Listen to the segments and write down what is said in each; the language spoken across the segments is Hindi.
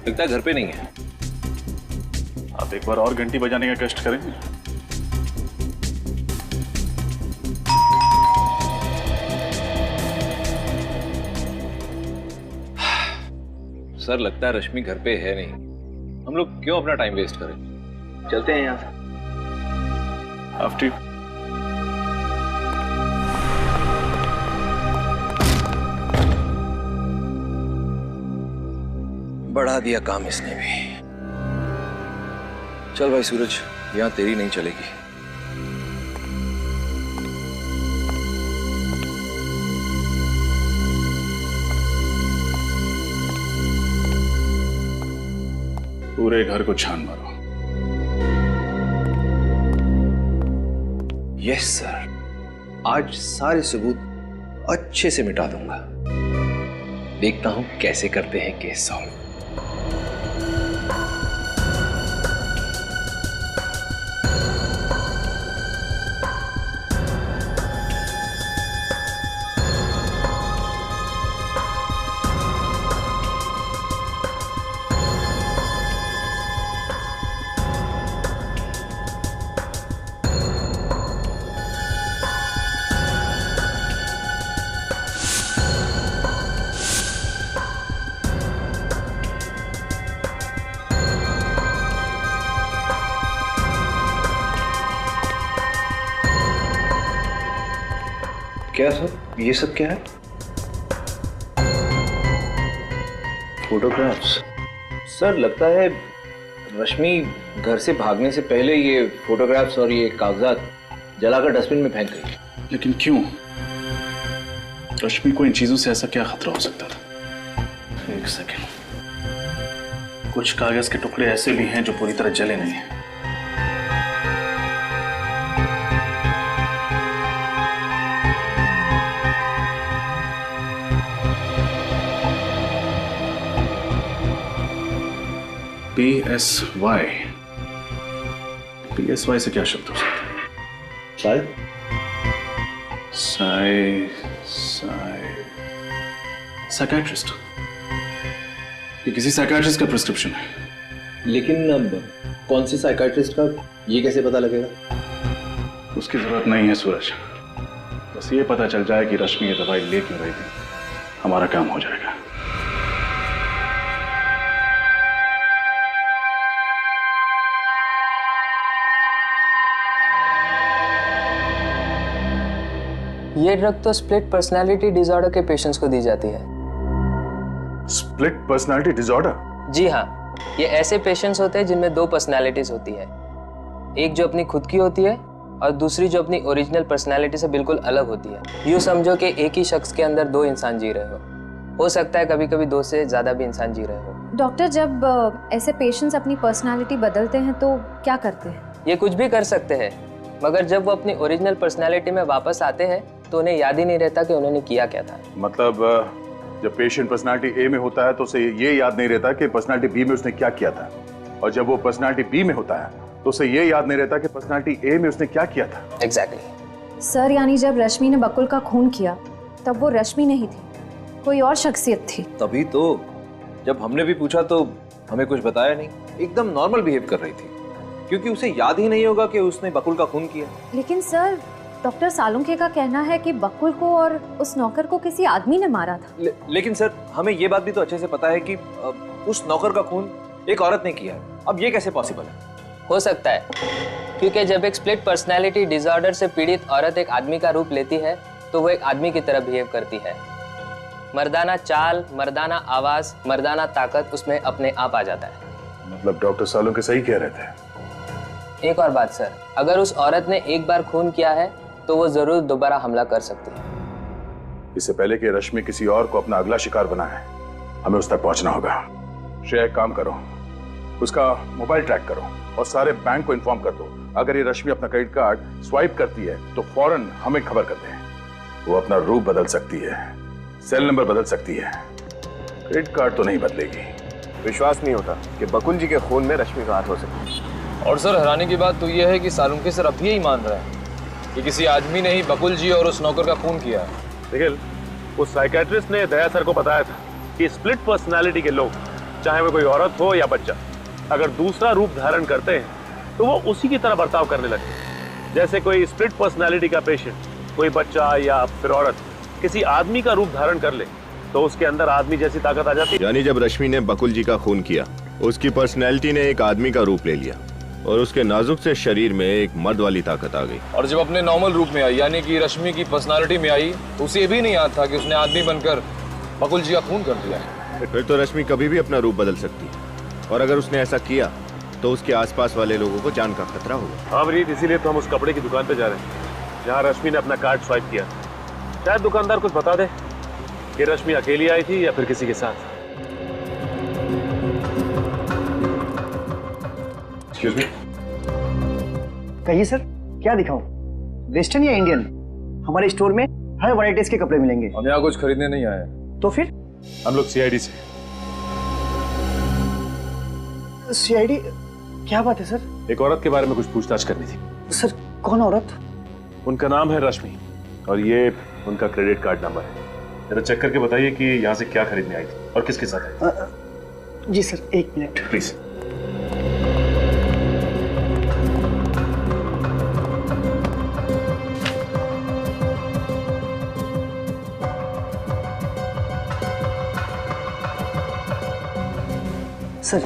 लगता है घर पे नहीं है। आप एक बार और घंटी बजाने का कष्ट करेंगे? सर लगता है रश्मि घर पे है नहीं। हम लोग क्यों अपना टाइम वेस्ट करें, चलते हैं यहाँ से। आफ्टर बढ़ा दिया काम इसने भी। चल भाई सूरज, यहाँ तेरी नहीं चलेगी। पूरे घर को छान मारो। यस सर, आज सारे सबूत अच्छे से मिटा दूंगा। देखता हूं कैसे करते हैं केस सॉल्व। क्या सर, ये सब क्या है? फोटोग्राफ्स। सर लगता है रश्मि घर से भागने से पहले ये फोटोग्राफ्स और ये कागजात जलाकर डस्टबिन में फेंक गई। लेकिन क्यों? रश्मि को इन चीजों से ऐसा क्या खतरा हो सकता था? एक सेकेंड, कुछ कागज के टुकड़े ऐसे भी हैं जो पूरी तरह जले नहीं हैं। PSY। PSY से क्या शब्द हो सकता है? शायद साइकेट्रिस्ट। ये किसी साइकेट्रिस्ट का प्रिस्क्रिप्शन है। लेकिन अब कौन से साइकाइट्रिस्ट का, ये कैसे पता लगेगा? उसकी जरूरत नहीं है सूरज, बस ये पता चल जाए कि रश्मि ये दवाई ले क्यों रही थी, हमारा काम हो जाएगा। ये ड्रग तो स्प्लिट पर्सनालिटी डिसऑर्डर के पेशेंट्स को दी जाती है। Split personality disorder? जी हाँ, ये ऐसे पेशेंट्स होते हैं जिनमें दो पर्सनालिटीज होती है, एक जो अपनी खुद की होती है और दूसरी जो अपनी ओरिजिनल पर्सनालिटी से बिल्कुल अलग होती है। यूँ समझो कि एक ही शख्स के अंदर दो इंसान जी रहे हो सकता है कभी कभी दो से ज़्यादा भी इंसान जी रहे हो। डॉक्टर, जब ऐसे पेशेंट्स अपनी पर्सनालिटी बदलते हैं तो क्या करते हैं? ये कुछ भी कर सकते हैं, मगर जब वो अपनी ओरिजिनल पर्सनालिटी में वापस आते हैं तो उन्हें याद ही नहीं रहता कि उन्होंने किया क्या था। मतलब जब पेशेंट पर्सनालिटी ए में होता है तो उसे ये याद नहीं रहता कि पर्सनालिटी बी में उसने क्या किया था, और जब वो पर्सनालिटी बी में होता है तो उसे ये याद नहीं रहता कि पर्सनालिटी ए में उसने क्या किया था। एग्जैक्टली। सर, यानी जब रश्मि ने बकुल का खून किया तब वो रश्मि नहीं थी, कोई और शख्सियत थी। तभी तो जब हमने भी पूछा तो हमें कुछ बताया नहीं, एकदम नॉर्मल बिहेव कर रही थी, क्योंकि उसे याद ही नहीं होगा कि उसने बकुल का खून किया। लेकिन सर, डॉक्टर सालुंखे का कहना है कि बकुल को और उस नौकर को किसी आदमी ने मारा था। लेकिन सर, हमें ये बात भी तो अच्छे से पता है कि उस नौकर का खून एक औरत ने किया है। अब ये कैसे पॉसिबल है? हो सकता है क्योंकि जब एक स्प्लिट पर्सनालिटी डिसऑर्डर से पीड़ित औरत एक आदमी का रूप लेती है तो वो एक आदमी की तरह बिहेव करती है। मर्दाना चाल, मर्दाना आवाज, मर्दाना ताकत उसमें अपने आप आ जाता है। मतलब डॉक्टर सालुंखे सही कह रहे थे। एक और बात सर, अगर उस औरत ने एक बार खून किया है तो वो जरूर दोबारा हमला कर सकती है। इससे पहले कि रश्मि किसी और को अपना अगला शिकार बनाए, हमें उस तक पहुंचना होगा। श्रेया, एक काम करो, उसका मोबाइल ट्रैक करो और सारे बैंक को इन्फॉर्म कर दो। अगर ये रश्मि अपना क्रेडिट कार्ड स्वाइप करती है तो फौरन हमें खबर कर दें। वो अपना रूप बदल सकती है, सेल नंबर बदल सकती है, क्रेडिट कार्ड तो नहीं बदलेगी। विश्वास नहीं होता कि बकुल जी के खून में रश्मि का हाथ हो सकता। और सर, हैरानी की बात तो यह है कि सालुंखे सर अब भी यही मान रहे हैं कि किसी आदमी ने ही बकुल जी और उस नौकर का खून किया है। देखिए, उस साइकेट्रिस्ट ने दया सर को बताया था कि स्प्लिट पर्सनालिटी के लोग चाहे वो कोई औरत हो या बच्चा, अगर दूसरा रूप धारण करते हैं तो वो उसी की तरह बर्ताव करने लगते हैं। जैसे कोई स्प्लिट पर्सनालिटी का पेशेंट, कोई बच्चा या फिर औरत किसी आदमी का रूप धारण कर ले तो उसके अंदर आदमी जैसी ताकत आ जाती है। यानी जब रश्मि ने बकुल जी का खून किया, उसकी पर्सनैलिटी ने एक आदमी का रूप ले लिया और उसके नाजुक से शरीर में एक मर्द वाली ताकत आ गई। और जब अपने नॉर्मल रूप में आई, यानी कि रश्मि की पर्सनालिटी में आई, तो उसे भी नहीं याद था कि उसने आदमी बनकर बकुल जी का खून कर दिया है। फिर तो रश्मि कभी भी अपना रूप बदल सकती है, और अगर उसने ऐसा किया तो उसके आसपास वाले लोगों को जान का खतरा होगा। हाँ अमरीत, इसीलिए तो हम उस कपड़े की दुकान पे जा रहे हैं जहाँ रश्मि ने अपना कार्ड स्वाइप किया। शायद दुकानदार कुछ बता दे कि रश्मि अकेली आई थी या फिर किसी के साथ। एक्सक्यूज मी, कहिए सर, क्या दिखाऊं? वेस्टर्न या इंडियन? हमारे स्टोर में हर वैरायटीज के कपड़े मिलेंगे। हम यहाँ कुछ खरीदने नहीं आए। तो फिर? हम लोग सीआईडी से। सीआईडी? क्या बात है सर? एक औरत के बारे में कुछ पूछताछ करनी थी। सर, कौन औरत? उनका नाम है रश्मि और ये उनका क्रेडिट कार्ड नंबर है। जरा चेक करके बताइए कि यहाँ से क्या खरीदने आई थी और किसके साथ आई। जी सर, एक मिनट प्लीज। सर,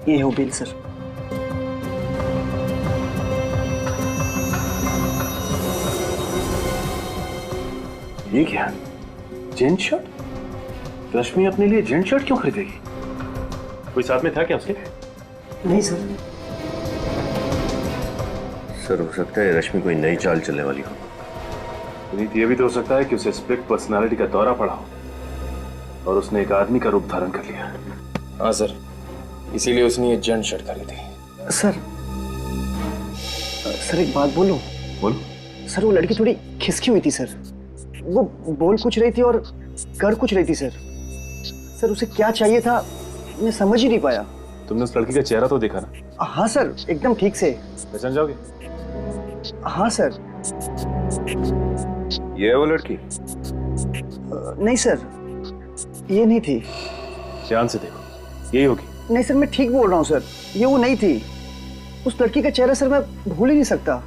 ये हो बिल सर। ये क्या? Gent shirt? रश्मि अपने लिए जेंट शर्ट क्यों खरीदेगी? कोई साथ में था क्या उसके? नहीं सर। सर, हो सकता है रश्मि कोई नई चाल चलने वाली हो। पुनीत, ये भी तो हो सकता है कि उसे स्प्लिट पर्सनालिटी का दौरा पड़ा हो और उसने एक आदमी का रूप धारण कर लिया। हाँ सर, इसीलिए उसने ये जेंट शर्ट खरीदी। सर, एक बात बोलूं? बोलो। सर, वो लड़की थोड़ी खिसकी हुई थी सर। वो बोल कुछ रही थी और कर कुछ रही थी सर। सर, उसे क्या चाहिए था मैं समझ ही नहीं पाया। तुमने उस लड़की का चेहरा तो देखा ना? हाँ सर, एकदम ठीक से। पहचान जाओगे? हाँ सर। ये है वो लड़की? नहीं सर, ये नहीं थी। ध्यान से देखो, यही होगी। नहीं सर, मैं ठीक बोल रहा हूँ सर, ये वो नहीं थी। उस लड़की का चेहरा सर मैं भूल ही नहीं सकता।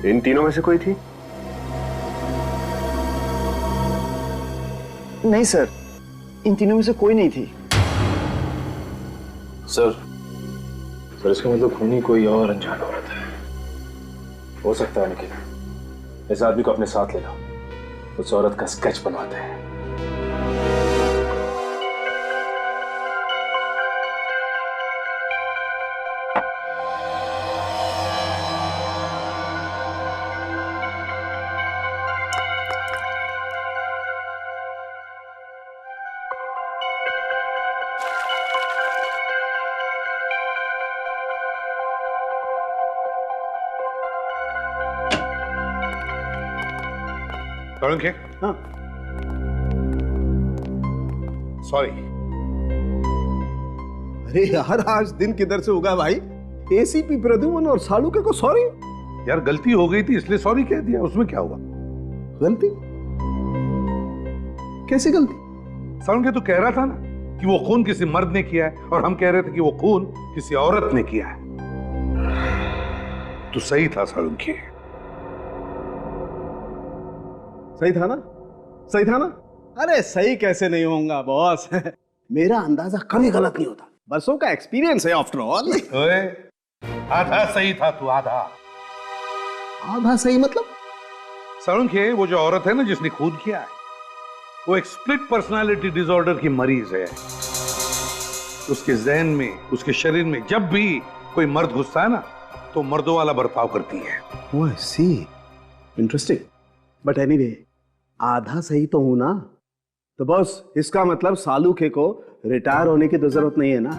इन तीनों में से कोई थी? नहीं सर, इन तीनों में से कोई नहीं थी। सर, इसका मतलब खूनी कोई और अनजान औरत है। हो सकता है निखिल, इस आदमी को अपने साथ ले लो, उस औरत का स्केच बनवाते हैं। हाँ। सॉरी। अरे यार, आज दिन किधर से उगा भाई? एसीपी प्रद्युमन और सालुके को सॉरी? यार गलती हो गई थी इसलिए सॉरी कह दिया, उसमें क्या हुआ? गलती? कैसी गलती? सालुके तो कह रहा था ना कि वो खून किसी मर्द ने किया है और हम कह रहे थे कि वो खून किसी औरत ने किया है। तो सही था सालुके। सही था ना? सही था ना? अरे सही कैसे नहीं होगा बॉस? मेरा अंदाजा कभी गलत नहीं होता, बरसों का एक्सपीरियंस है आफ्टर ऑल। आधा सही था तू, आधा। आधा सही मतलब? सालुके, वो जो औरत है ना जिसने खून किया है, वो एक स्प्लिट पर्सनालिटी डिसऑर्डर की मरीज है। उसके ज़हन में, उसके शरीर में जब भी कोई मर्द घुसता है ना तो मर्दों वाला बर्ताव करती है। ओह सी, इंटरेस्टिंग। बट एनीवे, आधा सही तो हूं ना? तो बॉस, इसका मतलब सालुके को रिटायर होने की तो जरूरत नहीं है ना?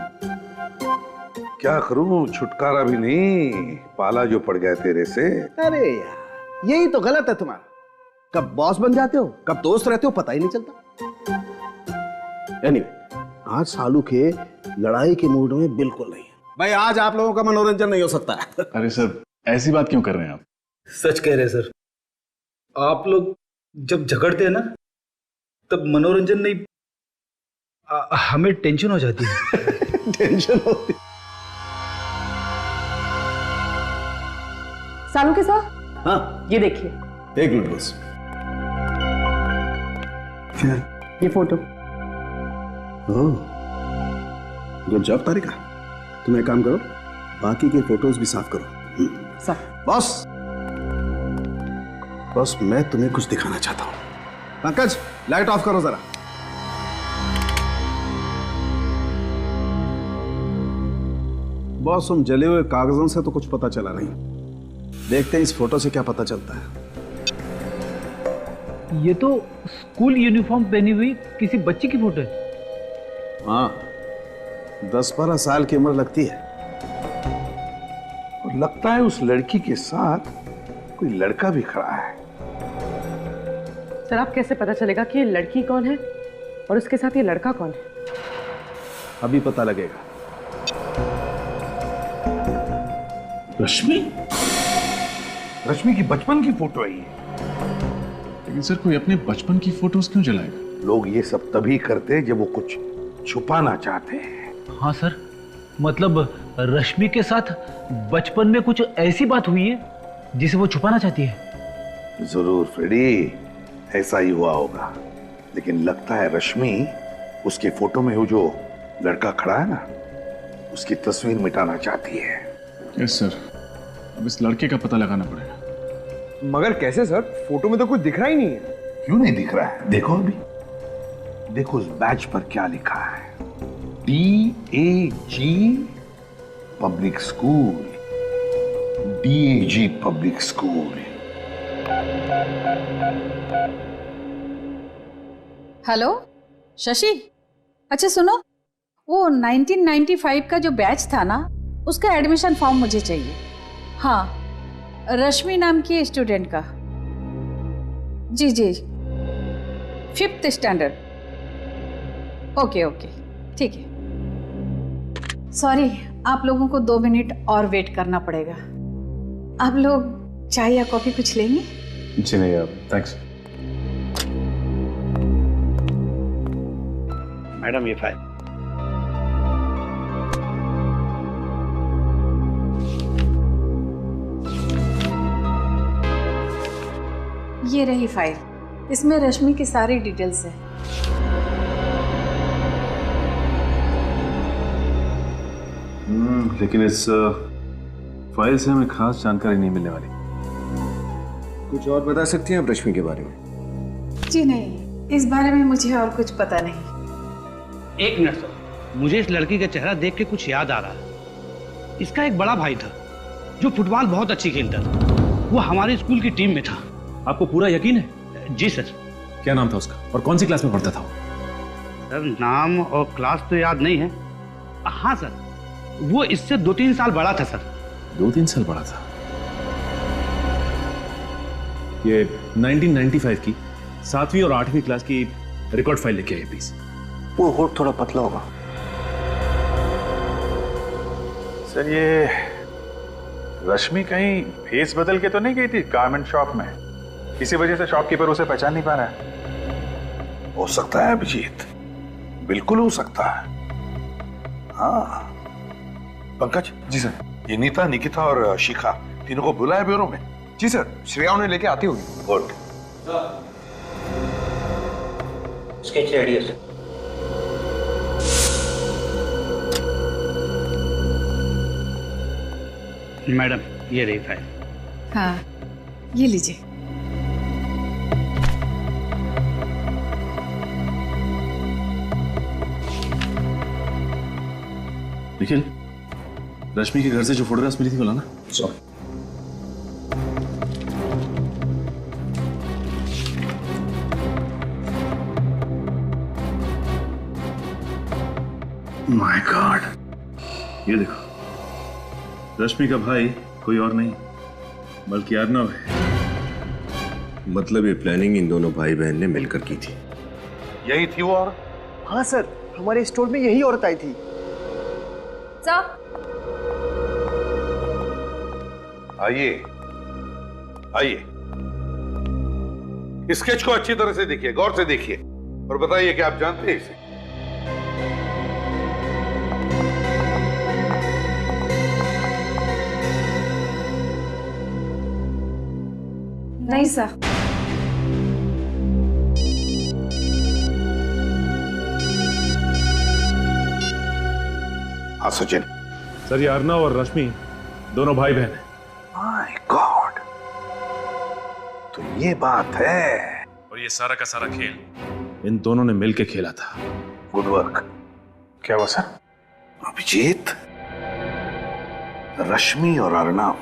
क्या करूं, छुटकारा भी नहीं, पाला जो पड़ गया तेरे से। अरे यार, यही तो गलत है तुम्हारा। कब बॉस बन जाते हो, कब दोस्त रहते हो, पता ही नहीं चलता। एनीवे, आज सालुके लड़ाई के मूड में बिल्कुल नहीं है। भाई, आज आप लोगों का मनोरंजन नहीं हो सकता है। अरे सर, ऐसी बात क्यों कर रहे हैं आप? सच कह रहे हैं सर। आप लोग जब झगड़ते हैं ना, तब मनोरंजन नहीं हमें टेंशन हो जाती है। टेंशन होती। सालुंखे साहब, हाँ ये देखिए। एक मिनट बस। क्या? ये फोटो। ओह, गुड जॉब तारिका। तुम एक काम करो, बाकी के फोटोज भी साफ करो। सर। बस मैं तुम्हें कुछ दिखाना चाहता हूँ। पंकज, लाइट ऑफ करो जरा। बॉस, उन जले हुए कागजों से तो कुछ पता चला नहीं। देखते हैं इस फोटो से क्या पता चलता है। ये तो स्कूल यूनिफॉर्म पहनी हुई किसी बच्ची की फोटो है। हाँ, 10-12 साल की उम्र लगती है। और लगता है उस लड़की के साथ कोई लड़का भी खड़ा है। सर, आप कैसे पता चलेगा कि ये लड़की कौन है और उसके साथ ये लड़का कौन है? अभी पता लगेगा। रश्मि? रश्मि की बचपन की फोटो है ये। लेकिन सर, कोई अपने बचपन की फोटोज क्यों जलाएगा? लोग ये सब तभी करते जब वो कुछ छुपाना चाहते हैं। हाँ सर, मतलब रश्मि के साथ बचपन में कुछ ऐसी बात हुई है जिसे वो छुपाना चाहती है। जरूर फ्रेडी, ऐसा ही हुआ होगा। लेकिन लगता है रश्मि उसके फोटो में वो जो लड़का खड़ा है ना, उसकी तस्वीर मिटाना चाहती है। यस सर, अब इस लड़के का पता लगाना पड़ेगा। मगर कैसे सर? फोटो में तो कुछ दिख रहा ही नहीं है। क्यों नहीं दिख रहा है? देखो अभी, देखो उस बैच पर क्या लिखा है। DAG public school, DAG public school. Hello Shashi, अच्छा सुनो, वो 1995 का जो बैच था ना, उसका एडमिशन फॉर्म मुझे चाहिए। हाँ, रश्मि नाम की स्टूडेंट का। जी जी, 5th स्टैंडर्ड। ओके ओके, ठीक है। सॉरी, आप लोगों को 2 मिनट और वेट करना पड़ेगा। आप लोग चाय या कॉफी कुछ लेंगे? जी नहीं आप, थैंक्स। मैडम, ये फाइल। ये रही फाइल, इसमें रश्मि की सारी डिटेल्स है। लेकिन इस फाइल से हमें खास जानकारी नहीं मिलने वाली। कुछ और बता सकती हैं आप रश्मि के बारे में? जी नहीं, इस बारे में मुझे और कुछ पता नहीं। एक मिनट सर, मुझे इस लड़की का चेहरा देख के कुछ याद आ रहा है। इसका एक बड़ा भाई था जो फुटबॉल बहुत अच्छी खेलता था। वो हमारे स्कूल की टीम में था। आपको पूरा यकीन है? जी सर। क्या नाम था उसका और कौन सी क्लास में पढ़ता था? सर, नाम और क्लास तो याद नहीं है। हाँ सर, वो इससे 2-3 साल बड़ा था सर। 2-3 साल बड़ा था। ये 1995 की 7वीं और 8वीं क्लास की रिकॉर्ड फाइल लेके आइए प्लीज। वो होठ थोड़ा पतला होगा। सर, ये रश्मि कहीं फेस बदल के तो नहीं गई थी गारमेंट शॉप में? इसी वजह से शॉपकीपर उसे पहचान नहीं पा रहा है। हो सकता है अभिजीत, बिल्कुल हो सकता है। हाँ पंकज। जी सर। ये नीता, निकिता और शिखा तीनों को बुलाया ब्यूरो में? जी सर, श्रेया उन्हें लेके आती होगी। गुड। स्केच रेडी है सर। मैडम, ये रही फाइल। हाँ, ये लीजिए। निखिल, रश्मि के घर से जो फोटोग्राफ्स मिली थी बोला ना? सॉरी। माय गॉड, ये देखो, रश्मि का भाई कोई और नहीं बल्कि अर्नव है। मतलब ये प्लानिंग इन दोनों भाई बहन ने मिलकर की थी। यही थी वो और? हाँ सर, हमारे स्टोर में यही औरत आई थी। आइए आइए, स्केच को अच्छी तरह से देखिए, गौर से देखिए और बताइए कि आप जानते हैं इसे? नहीं सर। हाँ सचिन। सर ये अर्नव और रश्मि दोनों भाई बहन हैं। माय गॉड, तो ये बात है। और ये सारा का सारा खेल इन दोनों ने मिलके खेला था। Good work. क्या हुआ सर? अभिजीत, रश्मि और अर्नव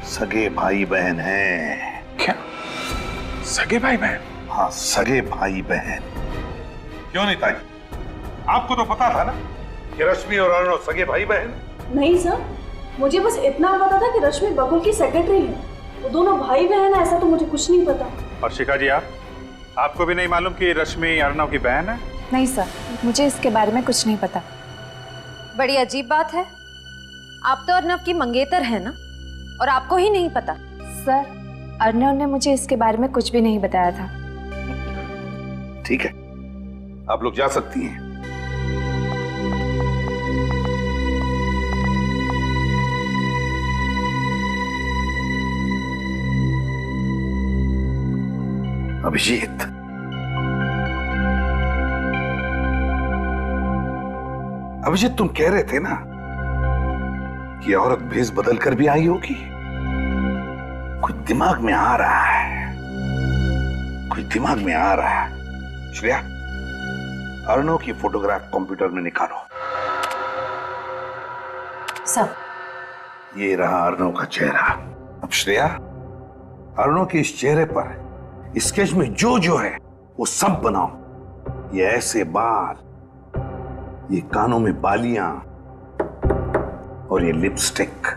सगे भाई बहन हैं। क्या सगे भाई बहन? हाँ, सगे भाई बहन। क्यों नहीं ताई, आपको तो पता था ना कि रश्मि और अर्नव सगे भाई बहन? नहीं सर, मुझे बस इतना पता था कि रश्मि बकुल की सेक्रेटरी है। वो दोनों भाई बहन है ऐसा तो मुझे कुछ नहीं पता। और शिखा जी, आपको भी नहीं मालूम कि रश्मि अर्नव की बहन है? नहीं सर, मुझे इसके बारे में कुछ नहीं पता। बड़ी अजीब बात है, आप तो अर्नव की मंगेतर है ना, और आपको ही नहीं पता? सर, अर्नव ने मुझे इसके बारे में कुछ भी नहीं बताया था। ठीक है, आप लोग जा सकती हैं। अभिजीत, अभिजीत तुम कह रहे थे ना कि औरत भेष बदल कर भी आई होगी। कुछ दिमाग में आ रहा है, कुछ दिमाग में आ रहा है। श्रेया, अर्नव की फोटोग्राफ कंप्यूटर में निकालो। सब ये रहा अर्नव का चेहरा। अब श्रेया, अर्नव के इस चेहरे पर स्केच में जो जो है वो सब बनाओ। ये ऐसे बाल, ये कानों में बालियां और ये लिपस्टिक।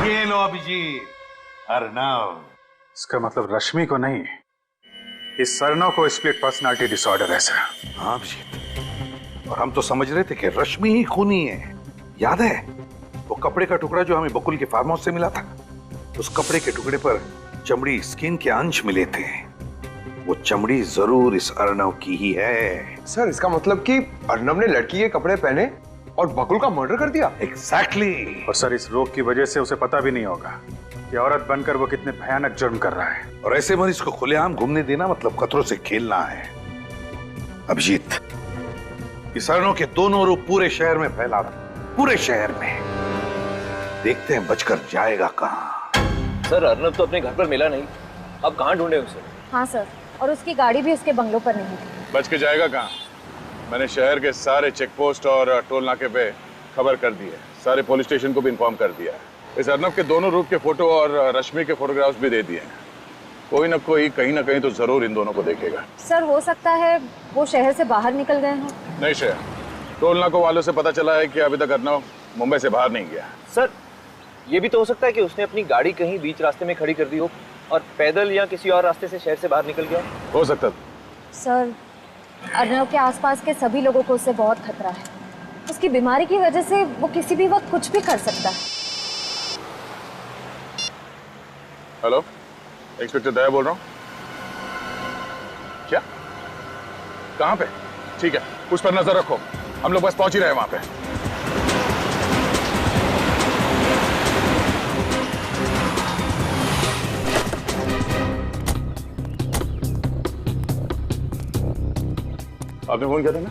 ये लो अभिजीत, अर्नव। इसका मतलब रश्मि को नहीं, इस अर्नव को स्प्लिट पर्सनालिटी डिसऑर्डर है सर। हाँ अभिजीत, और हम तो समझ रहे थे कि रश्मि ही खूनी है। याद है वो कपड़े का टुकड़ा जो हमें बकुल के फार्म हाउस से मिला था? उस कपड़े के टुकड़े पर चमड़ी, स्किन के अंश मिले थे। वो चमड़ी जरूर इस अर्नव की ही है। सर, इसका मतलब कि अर्नव ने लड़की के कपड़े पहने और बकुल का मर्डर कर दिया? एग्जैक्टली। और सर, इस रोग की वजह से उसे पता भी नहीं होगा कि औरत बनकर वो कितने भयानक जुर्म कर रहा है। और ऐसे मरीज को खुलेआम घूमने देना मतलब खतरों से खेलना है। अभिजीत, इस अर्नव के दोनों रूप पूरे शहर में फैला, पूरे शहर में। देखते हैं बचकर जाएगा कहां। सर, अर्नव तो अपने घर पर मिला नहीं, अब कहां ढूंढे उसे? हाँ सर, और उसकी गाड़ी भी उसके बंगलों पर नहीं थी। बच के जाएगा कहां? मैंने शहर के सारे चेक पोस्ट और टोल नाके पे खबर कर दी है, सारे पुलिस स्टेशन को भी इन्फॉर्म कर दिया है। इस अर्नव के दोनों रूप के फोटो और रश्मि के फोटोग्राफ्स भी दे दिए हैं। कोई ना कोई कहीं ना कहीं तो जरूर इन दोनों को देखेगा। सर, हो सकता है वो शहर से बाहर निकल गए हों। नहीं श्रेया, टोल नाकों वालों से पता चला है कि अभी तक अर्नव मुंबई से बाहर नहीं गया। सर, ये भी तो हो सकता है कि उसने अपनी गाड़ी कहीं बीच रास्ते में खड़ी कर दी हो और पैदल या किसी और रास्ते से शहर से बाहर निकल गया। हो सकता है। सर, अर्नव के आसपास के सभी लोगों को उससे बहुत खतरा है। उसकी बीमारी की वजह से वो किसी भी वक्त कुछ भी कर सकता है। हेलो, इंस्पेक्टर दया बोल रहा हूँ। क्या? कहाँ पे? ठीक है, उस पर नजर रखो, हम लोग बस पहुंच ही रहे हैं वहां पे। आपने फोन किया था ना?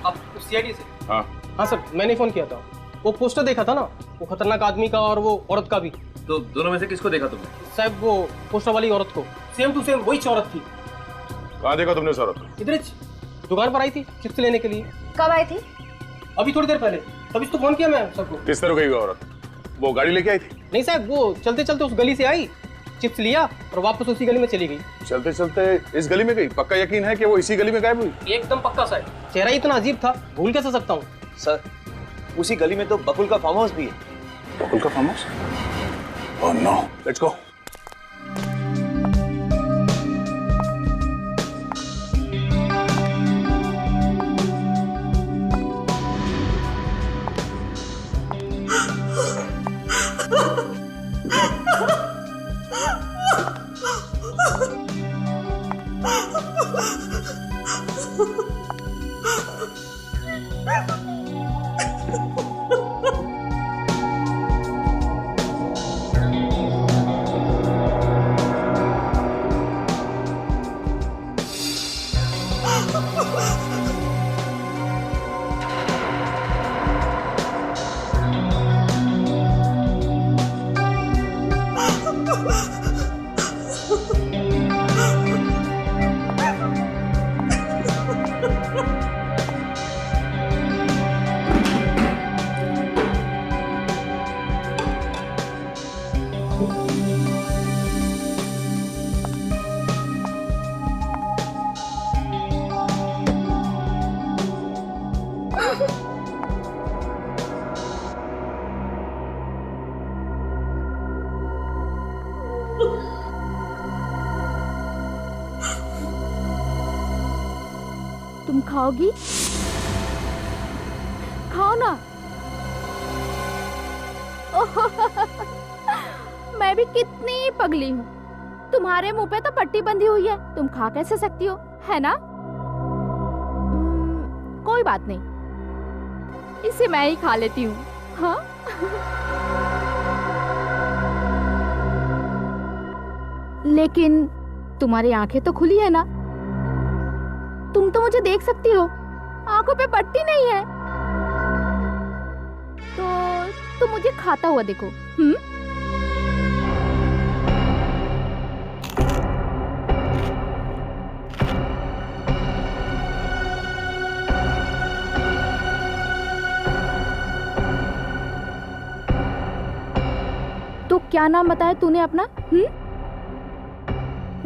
आप सीआईडी से? हाँ हाँ सर, मैंने फोन किया था। वो पोस्टर देखा था ना, वो खतरनाक आदमी का और वो औरत का भी। तो दोनों में से किसको देखा तुमने? साहब, वो पोस्टर वाली औरत को, सेम टू सेम वही औरत थी। कहाँ देखा तुमने उस औरत को? इधर दुकान पर आई थी चिप्स लेने के लिए। कब आई थी? अभी थोड़ी देर पहले, तभी तो फोन किया मैं सबको। किस तरह गई वो औरत? वो गाड़ी लेके आई थी? नहीं साहब, वो चलते चलते उस गली से आई, चिप्स लिया और वापस उसी गली में चली गई। चलते चलते इस गली में गई? पक्का यकीन है कि वो इसी गली में गायब हुई? एकदम पक्का साहब, चेहरा इतना अजीब था, भूल कैसे सकता हूँ। सर, उसी गली में तो बकुल का फार्म हाउस भी है। बकुल का farm house? Oh no, let's go. तुम खाओगी? खाओ ना। मैं भी कितनी पगली हूँ, तुम्हारे मुंह पे तो पट्टी बंधी हुई है, तुम खा कैसे सकती हो, है ना? कोई बात नहीं, इसे मैं ही खा लेती हूँ। हाँ? लेकिन तुम्हारी आंखें तो खुली है ना, तुम तो मुझे देख सकती हो, आंखों पे पट्टी नहीं है, तो तुम मुझे खाता हुआ देखो। तो क्या नाम बताया तूने अपना?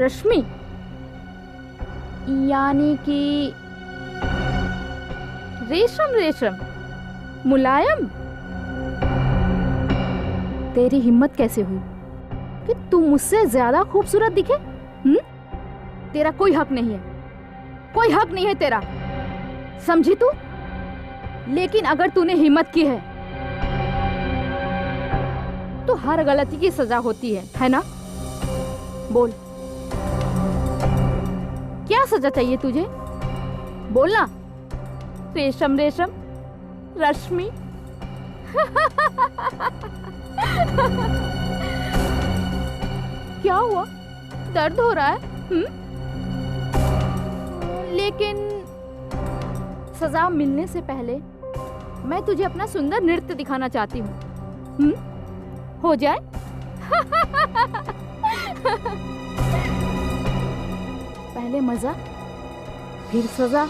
रश्मि, यानी कि रेशम रेशम, मुलायम। तेरी हिम्मत कैसे हुई कि तू मुझसे ज्यादा खूबसूरत दिखे? तेरा कोई हक नहीं है, कोई हक नहीं है तेरा, समझी तू? लेकिन अगर तूने हिम्मत की है तो हर गलती की सजा होती है ना? बोल, क्या सजा चाहिए तुझे? बोलना। रेशम रेशम, रश्मि। क्या हुआ? दर्द हो रहा है? लेकिन सजा मिलने से पहले मैं तुझे अपना सुंदर नृत्य दिखाना चाहती हूँ। हो जाए? पहले मजा, फिर सजा।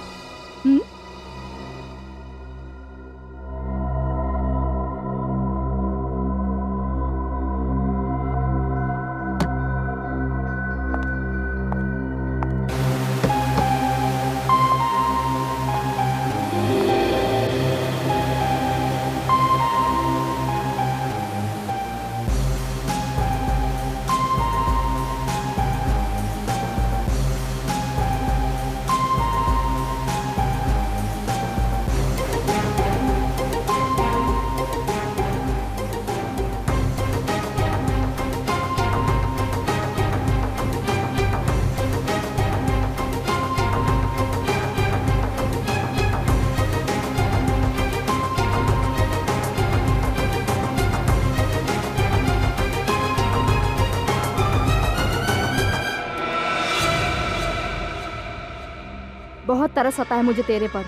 बहुत तरस आता है मुझे तेरे पर,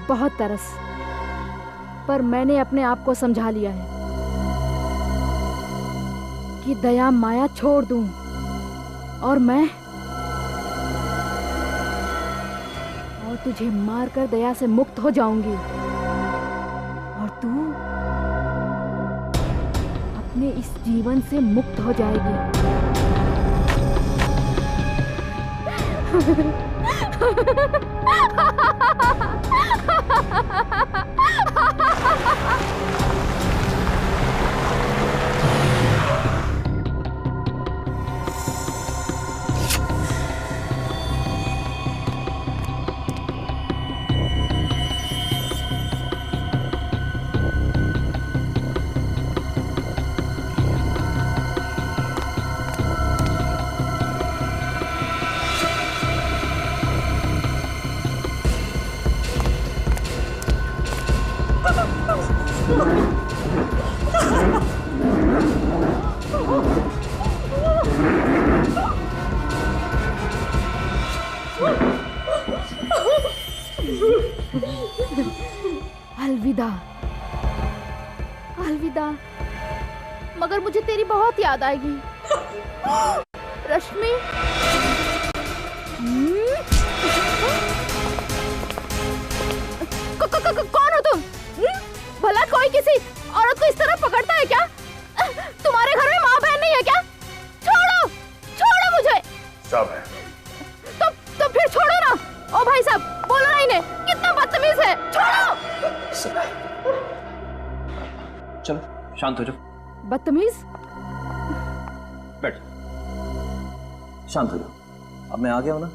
बहुत तरस, पर मैंने अपने आप को समझा लिया है कि दया माया छोड़ दूं और तुझे मारकर दया से मुक्त हो जाऊंगी और तू अपने इस जीवन से मुक्त हो जाएगी। अलविदा अलविदा, मगर मुझे तेरी बहुत याद आएगी रश्मि। कौन हो तुम? भला कोई किसी औरत को इस तरह पकड़ता है क्या? तुम्हारे घर में माँ बहन नहीं है क्या? छोड़ो छोड़ो मुझे। सब है। तो फिर छोड़ो ना। ओ भाई साहब, बोलो ना इन्हें, कितना बदतमीज है। छोड़ो। चलो शांत हो जाओ। बदतमीज? बैठ, शांत हो जाओ। अब मैं आ गया हूं ना,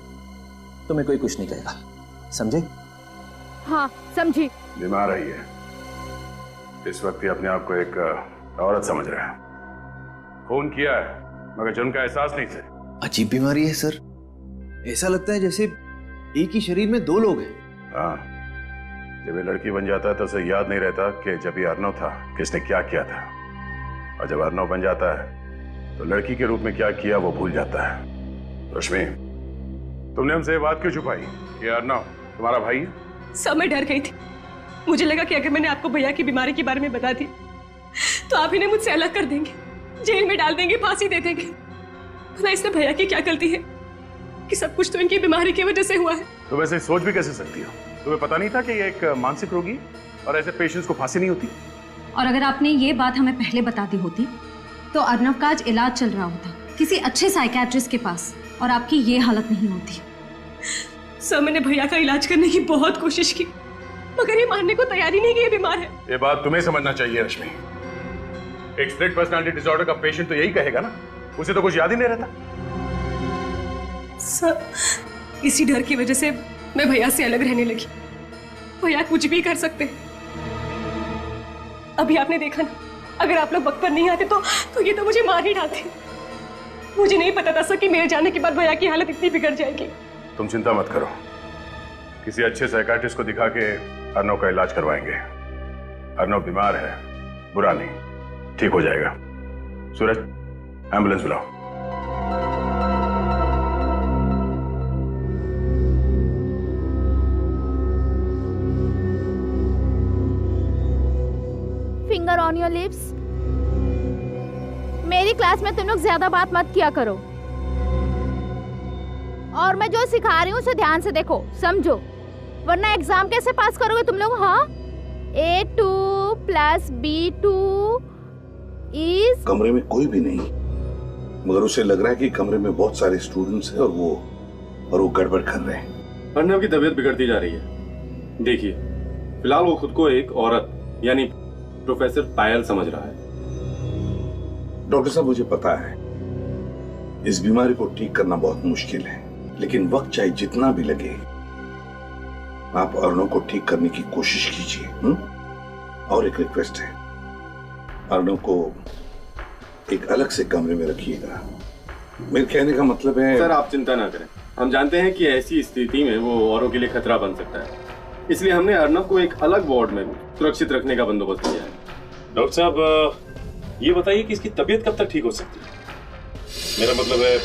तुम्हें कोई कुछ नहीं कहेगा, समझे? हाँ समझी। बीमार रही है, इस वक्त ही अपने आप को एक औरत समझ रहा है। खून किया है मगर जुर्म का एहसास नहीं से। अजीब बीमारी है सर, ऐसा लगता है जैसे एक ही शरीर में दो लोग हैं। हाँ, जब ये लड़की बन जाता है तो उसे याद नहीं रहता कि जब ये अर्नव था किसने क्या किया था, और जब अर्नव बन जाता है तो लड़की के रूप में क्या किया वो भूल जाता है। रश्मि, तुमने हमसे ये बात क्यों छुपाई कि अर्नव तुम्हारा भाई है? सब मैं डर गई थी। मुझे लगा कि अगर मैंने आपको भैया की बीमारी के बारे में बता दी तो आप इन्हें मुझसे अलग कर देंगे, जेल में डाल देंगे, फांसी दे देंगे। भला इसमें भैया की क्या गलती है कि सब कुछ तो इनकी बीमारी की वजह से हुआ है। तो वैसे सोच भी कैसे सकती हो? तुम्हें पता नहीं था कि ये एक मानसिक रोगी और ऐसे पेशेंट्स को फांसी नहीं होती? और अगर आपने ये बात हमें पहले बता दी होती तो अर्नव का आज इलाज चल रहा होता किसी अच्छे साइकियाट्रिस्ट के पास, और आपकी ये हालत नहीं होती। सर, मैंने भैया का इलाज करने की बहुत कोशिश की मगर ये मानने को तैयार ही नहीं कि ये बीमार है। ये बात तुम्हें समझना चाहिए रश्मि। एक स्प्लिट पर्सनालिटी डिसऑर्डर का पेशेंट तो यही कहेगा ना, उसे तो कुछ याद ही नहीं रहता। सर, इसी डर की वजह से मैं भैया से अलग रहने लगी। भैया कुछ भी कर सकते हैं। अभी आपने देखा ना, अगर आप लोग वक्त पर नहीं आते तो ये तो मुझे मार ही डालते। मुझे नहीं पता था सर कि मेरे जाने के बाद भैया की हालत इतनी बिगड़ जाएगी। तुम चिंता मत करो, किसी अच्छे साइकियाट्रिस्ट को दिखा के अर्नव का इलाज करवाएंगे। अर्नव बीमार है, बुरा नहीं, ठीक हो जाएगा। सूरज, एम्बुलेंस बुलाओ। Finger on your lips. मेरी क्लास में तुम लोग ज्यादा बात मत किया करो, और मैं जो सिखा रही हूँ उसे ध्यान से देखो, समझो, वरना एग्जाम कैसे पास करोगे तुम लोग? हाँ, A2 + B2 इज। कमरे में कोई भी नहीं, मगर उसे लग रहा है कि कमरे में बहुत सारे स्टूडेंट्स हैं और वो गड़बड़ कर रहे हैं। अर्नव की तबीयत बिगड़ती जा रही है। देखिए, फिलहाल वो खुद को एक औरत यानी प्रोफेसर पायल समझ रहा है। डॉक्टर साहब, मुझे पता है इस बीमारी को ठीक करना बहुत मुश्किल है, लेकिन वक्त चाहे जितना भी लगे आप अर्नव को ठीक करने की कोशिश कीजिए। और एक रिक्वेस्ट है, अर्नव को एक अलग से कमरे में रखिएगा। मेरे कहने का मतलब है। सर, आप चिंता ना करें, हम जानते हैं कि ऐसी स्थिति में वो औरों के लिए खतरा बन सकता है, इसलिए हमने अर्नव को एक अलग वार्ड में सुरक्षित रखने का बंदोबस्त किया है। डॉक्टर साहब, ये बताइए कि इसकी तबीयत कब तक ठीक हो सकती है? मेरा मतलब है,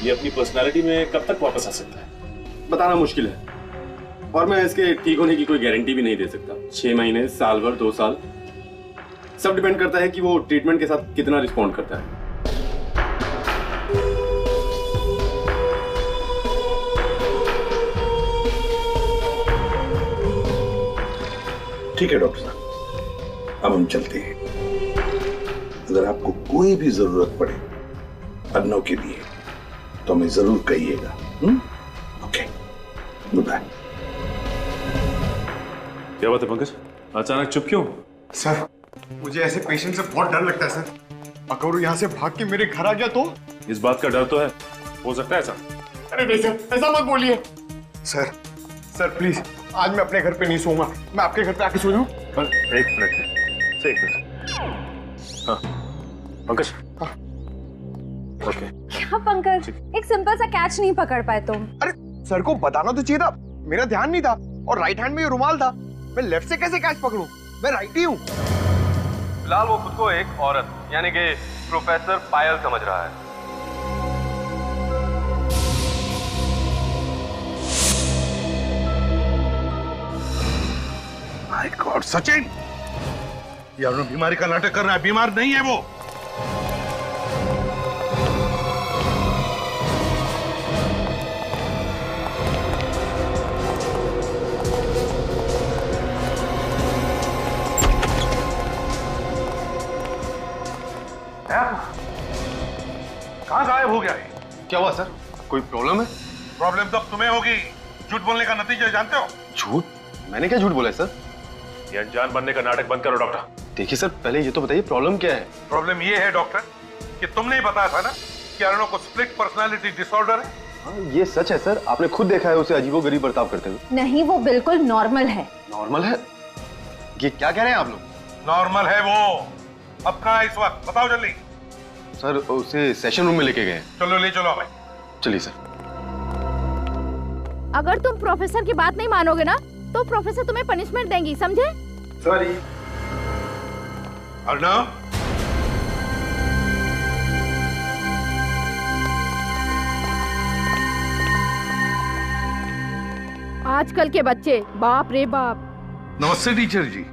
ये अपनी पर्सनालिटी में कब तक वापस आ सकता है? बताना मुश्किल है, और मैं इसके ठीक होने की कोई गारंटी भी नहीं दे सकता। 6 महीने, साल भर, 2 साल, सब डिपेंड करता है कि वो ट्रीटमेंट के साथ कितना रिस्पॉन्ड करता है। ठीक है डॉक्टर साहब, अब हम चलते हैं। अगर आपको कोई भी जरूरत पड़े अर्नव के लिए तो हमें जरूर कहिएगा। Okay, good bye. क्या बात है पंकज, अचानक चुप क्यों? सर, मुझे ऐसे पेशेंट से बहुत डर लगता है सर। अगर वो यहाँ से भाग के मेरे घर आ गया तो? इस बात का डर तो है, हो सकता है ऐसा। अरे नहीं सर, ऐसा मत बोलिए। सर प्लीज, आज मैं अपने घर पे नहीं सोऊंगा, मैं आपके घर पे आके सो जाऊं। एक मिनट। हाँ पंकज। हाँ। ओके। क्या पंकज, एक सिंपल सा कैच नहीं पकड़ पाए तुम? अरे सर को बताना तो चाहिए था, मेरा ध्यान नहीं था, और राइट हैंड में ये रुमाल था, मैं लेफ्ट से कैसे कैच पकड़ूं? मैं राइट ही हूँ। फिलहाल वो खुद को एक औरत यानी कि प्रोफेसर पायल समझ रहा है। और सचिन, ये अर्नव बीमारी का नाटक कर रहा है, बीमार नहीं है वो। कहां गायब हो गया है? क्या हुआ सर? कोई प्रॉब्लम है? प्रॉब्लम तो तुम्हें होगी। झूठ बोलने का नतीजा जानते हो? झूठ? मैंने क्या झूठ बोला है सर? ये अनजान बनने का नाटक बंद करो डॉक्टर। देखिए सर, पहले ये तो बताइए प्रॉब्लम क्या है? प्रॉब्लम ये है डॉक्टर कि तुमने ही बताया था ना कि अर्नव को स्प्लिट पर्सनालिटी डिसऑर्डर है। हाँ, ये सच है सर। आपने खुद देखा है उसे अजीबोगरीब बर्ताव करते हुए। नहीं, वो बिल्कुल नॉर्मल है। नॉर्मल है? ये क्या कह रहे हैं आप लोग? नॉर्मल है वो। अब कहाँ है इस वक्त? बताओ जल्दी। सर उसे सेशन रूम में लेके गए। चलो ले चलो हमें। चलिए सर। अगर तुम प्रोफेसर की बात नहीं मानोगे ना तो प्रोफेसर तुम्हें पनिशमेंट देंगी, समझे? सॉरी। अर्नव, आजकल के बच्चे, बाप रे बाप। नमस्ते टीचर जी।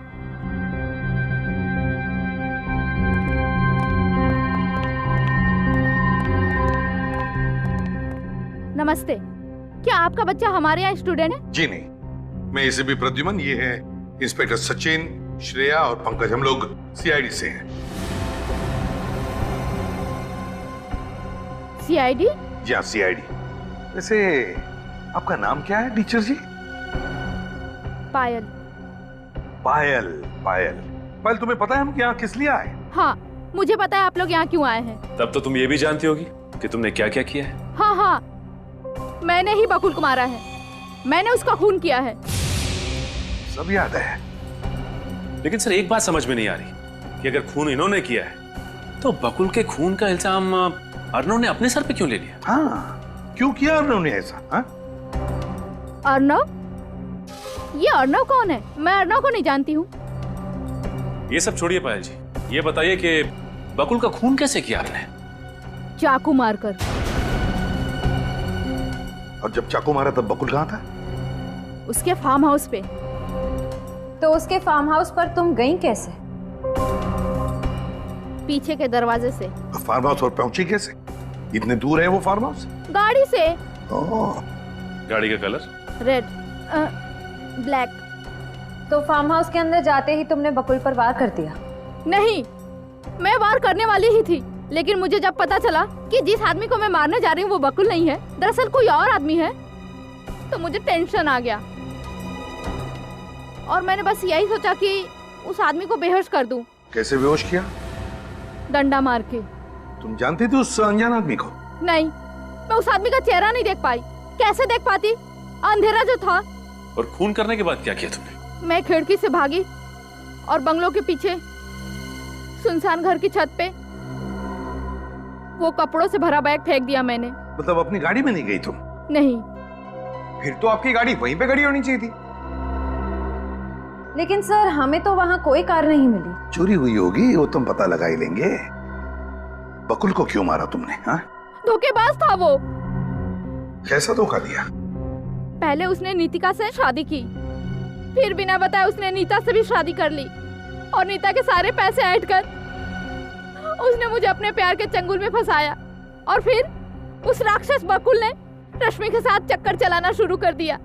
नमस्ते। क्या आपका बच्चा हमारे यहाँ स्टूडेंट है? जी नहीं, मैं इसे भी प्रद्युमन, ये है इंस्पेक्टर सचिन, श्रेया और पंकज। हम लोग सीआईडी से हैं। सीआईडी? जी हाँ, सीआईडी। वैसे आपका नाम क्या है टीचर जी? पायल। पायल। पायल, पायल, तुम्हें पता है हम यहाँ किस लिए आए? हाँ, मुझे पता है आप लोग यहाँ क्यों आए हैं। तब तो तुम ये भी जानती होगी कि तुमने क्या क्या किया है। हाँ हाँ, मैंने ही बकुल को मारा है। मैंने उसका खून किया है। सब याद है। लेकिन सर एक बात समझ में नहीं आ रही कि अगर खून इन्होंने किया है तो बकुल के खून का इल्जाम अर्नव ने अपने सर पे क्यों ले लिया? हाँ, क्यों किया अर्नव ने ऐसा? हाँ? अर्नव? ये अर्नव कौन है? मैं अर्नव को नहीं जानती हूँ। ये सब छोड़िए पायल जी, ये बताइए कि बकुल का खून कैसे किया आपने? चाकू मारकर। और जब चाकू मारा तब बकुल कहाँ था? उसके फार्म हाउस पे। तो उसके फार्म हाउस पर तुम गई कैसे? पीछे के दरवाजे से। फार्म हाउस पर पहुंची कैसे? इतने दूर है वो फार्म हाउस? गाड़ी से। गाड़ी का कलर? Red, black. तो फार्म हाउस के अंदर जाते ही तुमने बकुल पर वार कर दिया? नहीं, मैं वार करने वाली ही थी, लेकिन मुझे जब पता चला कि जिस आदमी को मैं मारने जा रही हूँ वो बकुल नहीं है, दरअसल कोई और आदमी है, तो मुझे टेंशन आ गया और मैंने बस यही सोचा कि उस आदमी को बेहोश कर दूं। कैसे बेहोश किया? डंडा मार के। तुम जानती थी उस अनजान आदमी को? नहीं, मैं उस आदमी का चेहरा नहीं देख पाई। कैसे देख पाती? अंधेरा जो था। और खून करने के बाद क्या किया तुमने? मैं खिड़की से भागी और बंगलों के पीछे सुनसान घर की छत पे वो कपड़ों से भरा बैग फेंक दिया मैंने। मतलब अपनी गाड़ी में नहीं गई तुम? नहीं। फिर तो आपकी गाड़ी वहीं पे खड़ी होनी चाहिए थी। लेकिन सर, हमें तो वहां कोई कार नहीं मिली। चोरी हुई होगी, वो तुम पता लगा ही लेंगे। बकुल को क्यों मारा तुमने? हाँ? धोखेबाज था वो। कैसा धोखा दिया? पहले उसने नीतिका से शादी की, फिर बिना बताए उसने नीता से भी शादी कर ली और नीता के सारे पैसे ऐड कर उसने मुझे अपने प्यार के चंगुल में फंसाया और फिर उस राक्षस बकुल ने रश्मि के साथ चक्कर चलाना शुरू कर दिया।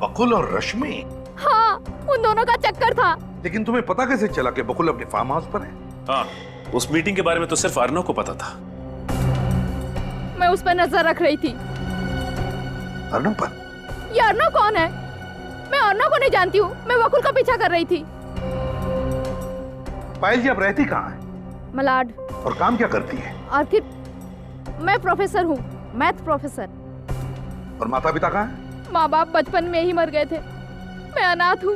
बकुल और रश्मि? हाँ, उन दोनों का चक्कर था। लेकिन तुम्हें पता कैसे चला कि बकुल अपने फार्म हाउस पर है? हाँ, उस मीटिंग के बारे में तो सिर्फ अर्नव को पता था। मैं उस पर नजर रख रही थी। अर्नव पर? ये अर्नव कौन है? मैं अर्नव को नहीं जानती हूँ। मैं बकुल का पीछा कर रही थी। पायल जी, आप रहती कहाँ है? मलाड। और काम क्या करती है? आखिर मैं प्रोफेसर हूँ, मैथ प्रोफेसर। और माता पिता कहाँ है? माँ बाप बचपन में ही मर गए थे। मैं अनाथ हूँ।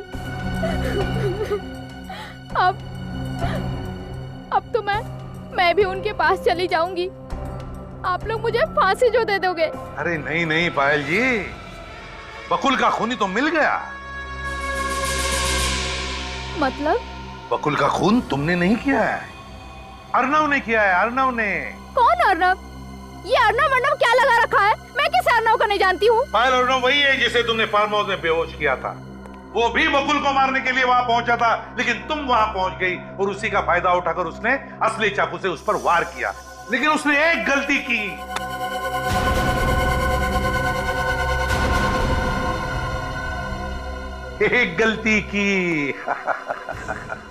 अब तो मैं भी उनके पास चली जाऊंगी। आप लोग मुझे फांसी जो दे दोगे। अरे नहीं नहीं पायल जी, बकुल का खूनी तो मिल गया। मतलब? बकुल का खून तुमने नहीं किया है, अर्नव ने किया है। अर्नव ने। कौन अर्नव? ये अर्नव क्या लगा रखा है? मैं किस अर्नव को नहीं जानती हूँ। पायल, अर्नव वही है जिसे तुमने फार्म हाउस में बेहोश किया था। वो भी बकुल को मारने के लिए वहां पहुंचा था, लेकिन तुम वहां पहुंच गई और उसी का फायदा उठाकर उसने असली चाकू से उस पर वार किया। लेकिन उसने एक गलती की। एक गलती की।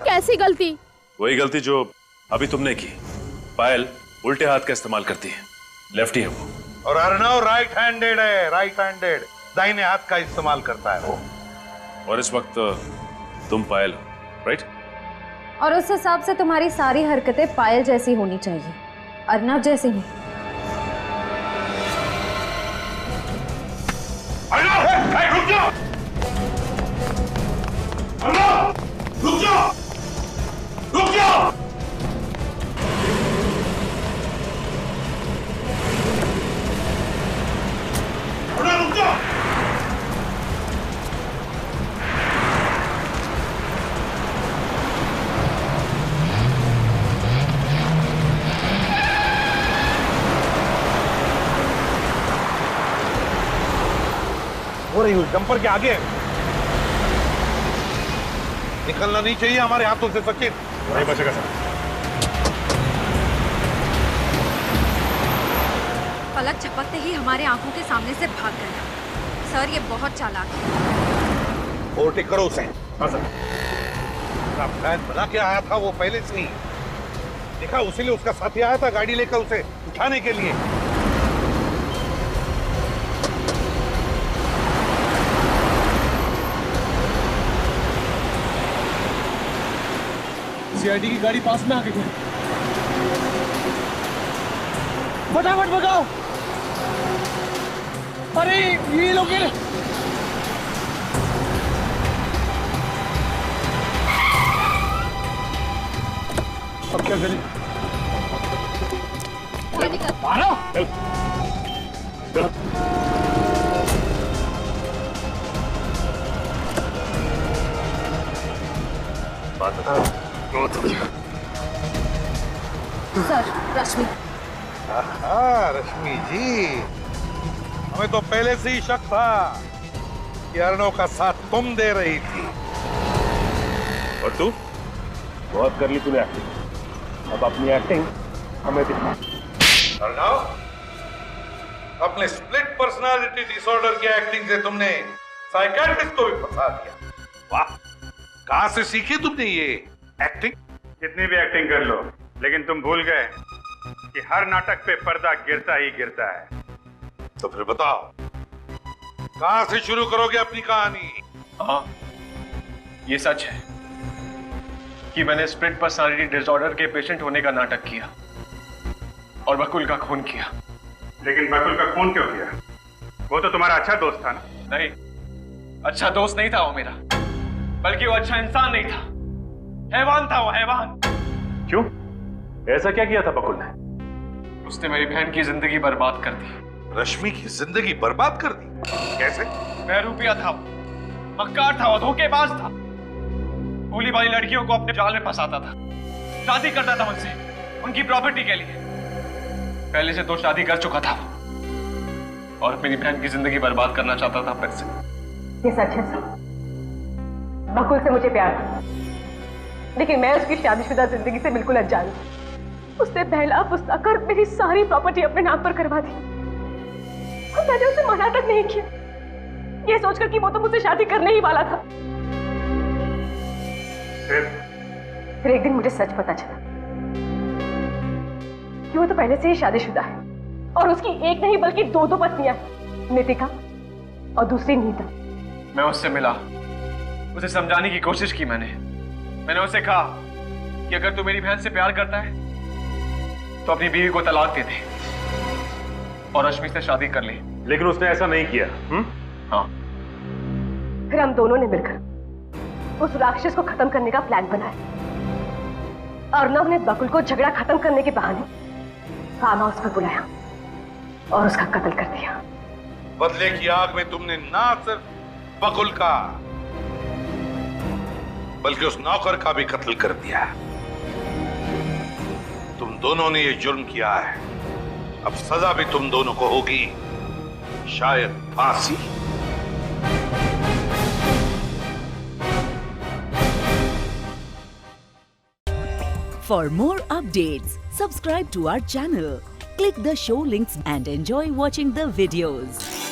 कैसी गलती? वही गलती जो अभी तुमने की। पायल उल्टे हाथ का इस्तेमाल करती है, लेफ्टी है वो। और अर्णव राइट हैंडेड है, राइट हैंडेड, दाहिने हाथ का इस्तेमाल करता है वो। और इस वक्त तुम पायल हो, राइट? और उस हिसाब से तुम्हारी सारी हरकतें पायल जैसी होनी चाहिए, अर्णव जैसी नहीं। रुक जाओ! रुक जाओ! रुक जाओ! रुक जाओ! हो रही हूँ डंपर के आगे। निकलना नहीं चाहिए हमारे हाथों से सचिन। नहीं बचेगा सर। पलक झपकते ही हमारे आंखों के सामने से भाग गया। सर ये बहुत चालाक है। ओवरटेक करो उसे। हाँ सर। प्लान बना के आया था वो पहले से ही। देखा, उसी लिए उसका साथी आया था गाड़ी लेकर उसे उठाने के लिए। सीआईडी की गाड़ी पास में आ गई है। फटाफट भगाओ। अरे ये लोग अब क्या करें? बात बता। सर, रश्मि। रश्मि जी, हमें तो पहले से ही शक था कि अर्णव का साथ तुम दे रही थी। और तू? बहुत कर ली तूने एक्टिंग, अब अपनी एक्टिंग हमें दिखा। अर्णव, अपने स्प्लिट पर्सनालिटी डिसऑर्डर की एक्टिंग से तुमने साइकियाट्रिस्ट को भी फंसा दिया। वाह, कहां से सीखी तुमने ये एक्टिंग? कितनी भी एक्टिंग कर लो, लेकिन तुम भूल गए कि हर नाटक पे पर्दा गिरता ही गिरता है। तो फिर बताओ, कहां से शुरू करोगे अपनी कहानी? हाँ, ये सच है कि मैंने स्प्लिट पर्सनालिटी डिसऑर्डर के पेशेंट होने का नाटक किया और बकुल का खून किया। लेकिन बकुल का खून क्यों किया? वो तो तुम्हारा अच्छा दोस्त था ना? नहीं, अच्छा दोस्त नहीं था वो मेरा, बल्कि वो अच्छा इंसान नहीं था, हैवान था वो, हैवान। क्यों? ऐसा क्या किया था बकुल ने? उसने मेरी बहन की जिंदगी बर्बाद कर दी। रश्मि की जिंदगी बर्बाद कर दी? कैसे? बहरूपिया था, मक्कार था, वो धोखेबाज था, भोली भाली लड़कियों को अपने जाल में फंसाता था, शादी करता था मुझसे उनकी प्रॉपर्टी के लिए। पहले से 2 शादी कर चुका था और मेरी बहन की जिंदगी बर्बाद करना चाहता था फिर से। ये सच है सर, बकुल से मुझे प्यार था, लेकिन मैं उसकी शादीशुदा जिंदगी से बिल्कुल अनजान थी। उसने पहला फुसला कर मेरी सारी प्रॉपर्टी अपने नाम पर करवा दी और मैंने उसे मना तक नहीं किया, ये सोचकर कि वो तो मुझसे शादी करने ही वाला था। फिर एक दिन मुझे सच पता चला कि वो तो पहले से ही शादीशुदा है और उसकी एक नहीं बल्कि 2 पत्नियां, नितिका और दूसरी नीता। मैं उससे मिला, उसे समझाने की कोशिश की। मैंने उसे कहा कि अगर तू मेरी बहन से प्यार करता है तो अपनी बीवी को तलाक दे दे और रश्मि से शादी कर ले। लेकिन उसने ऐसा नहीं किया। हाँ। फिर हम दोनों ने मिलकर उस राक्षस को खत्म करने का प्लान बनाया। अर्णव ने बकुल को झगड़ा खत्म करने के बहाने फार्म हाउस पर बुलाया और उसका कत्ल कर दिया। बदले की आग में तुमने ना सिर्फ बकुल का बल्कि उस नौकर का भी कत्ल कर दिया। तुम दोनों ने ये जुर्म किया है, अब सजा भी तुम दोनों को होगी, शायद फांसी। For more updates, subscribe to our channel, click the show links and enjoy watching the videos.